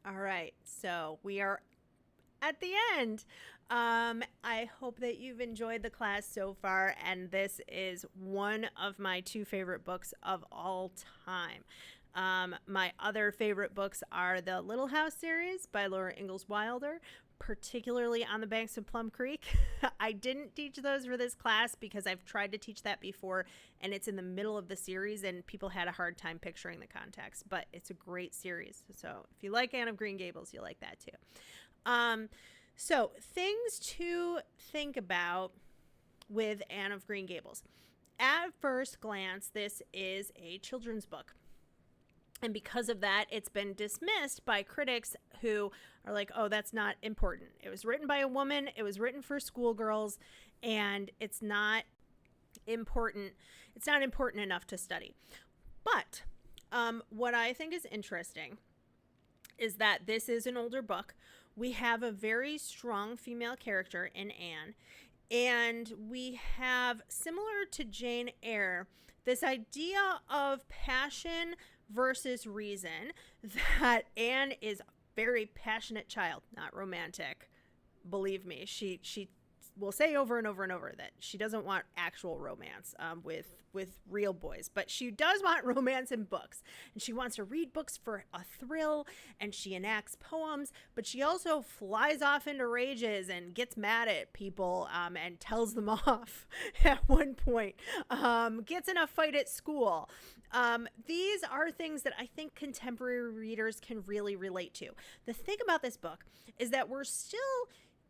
All right. So we are at the end. I hope that you've enjoyed the class so far, and this is one of my two favorite books of all time. My other favorite books are the Little House series by Laura Ingalls Wilder, particularly On the Banks of Plum Creek. I didn't teach those for this class because I've tried to teach that before, and it's in the middle of the series, and people had a hard time picturing the context, but it's a great series. So if you like Anne of Green Gables, you'll like that too. Um, so, things to think about with Anne of Green Gables. At first glance, this is a children's book. And because of that, it's been dismissed by critics who are like, oh, that's not important. It was written by a woman, it was written for schoolgirls, and it's not important. It's not important enough to study. But what I think is interesting is that this is an older book. We have a very strong female character in Anne, and we have, similar to Jane Eyre, this idea of passion versus reason, that Anne is a very passionate child, not romantic. Believe me, she will say over and over and over that she doesn't want actual romance with real boys, but she does want romance in books, and she wants to read books for a thrill, and she enacts poems, but she also flies off into rages and gets mad at people, and tells them off at one point, gets in a fight at school. These are things that I think contemporary readers can really relate to. The thing about this book is that we're still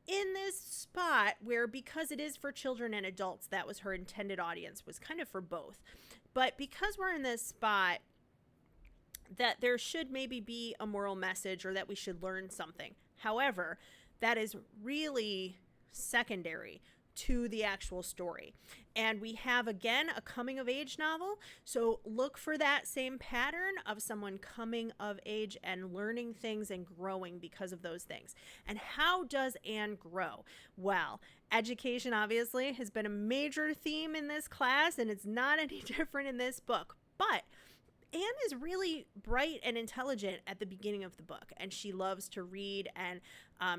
in this spot where, because it is for children and adults, that was her intended audience, was kind of for both. But because we're in this spot that there should maybe be a moral message or that we should learn something. However, that is really secondary to the actual story. And we have, again, a coming of age novel. So look for that same pattern of someone coming of age and learning things and growing because of those things. And how does Anne grow? Well, education obviously has been a major theme in this class, and it's not any different in this book. But Anne is really bright and intelligent at the beginning of the book, and she loves to read, and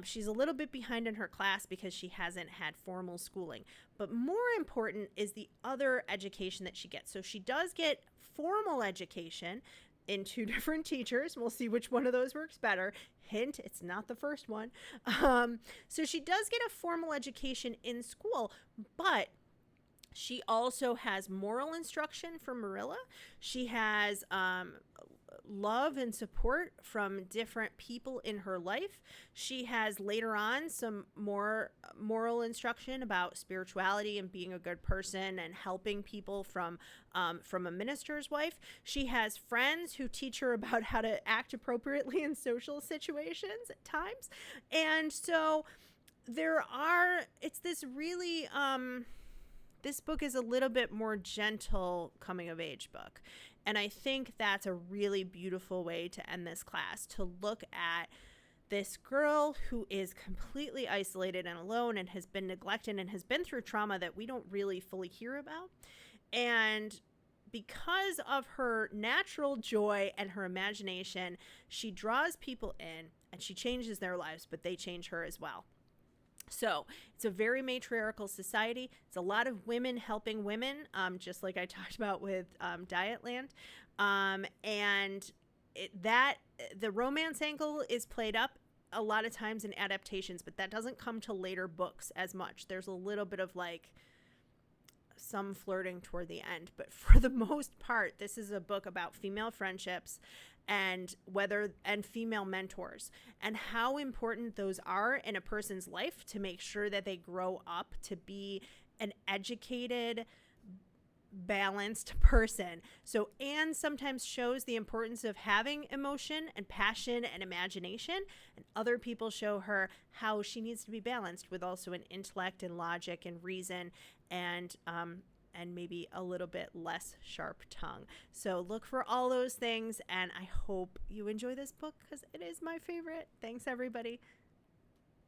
she's a little bit behind in her class because she hasn't had formal schooling. But more important is the other education that she gets. So she does get formal education in two different teachers. We'll see which one of those works better. Hint, it's not the first one. So she does get a formal education in school, but she also has moral instruction from Marilla. She has love and support from different people in her life. She has later on some more moral instruction about spirituality and being a good person and helping people from a minister's wife. She has friends who teach her about how to act appropriately in social situations at times. And so it's this really this book is a little bit more gentle coming of age book. And I think that's a really beautiful way to end this class, to look at this girl who is completely isolated and alone and has been neglected and has been through trauma that we don't really fully hear about. And because of her natural joy and her imagination, she draws people in and she changes their lives, but they change her as well. So it's a very matriarchal society. It's a lot of women helping women, just like I talked about with Dietland. And the romance angle is played up a lot of times in adaptations, but that doesn't come to later books as much. There's a little bit of like some flirting toward the end, but for the most part, this is a book about female friendships and female mentors and how important those are in a person's life to make sure that they grow up to be an educated, balanced person. So Anne sometimes shows the importance of having emotion and passion and imagination, and other people show her how she needs to be balanced with also an intellect and logic and reason and maybe a little bit less sharp tongue. So look for all those things, and I hope you enjoy this book because it is my favorite. Thanks, everybody.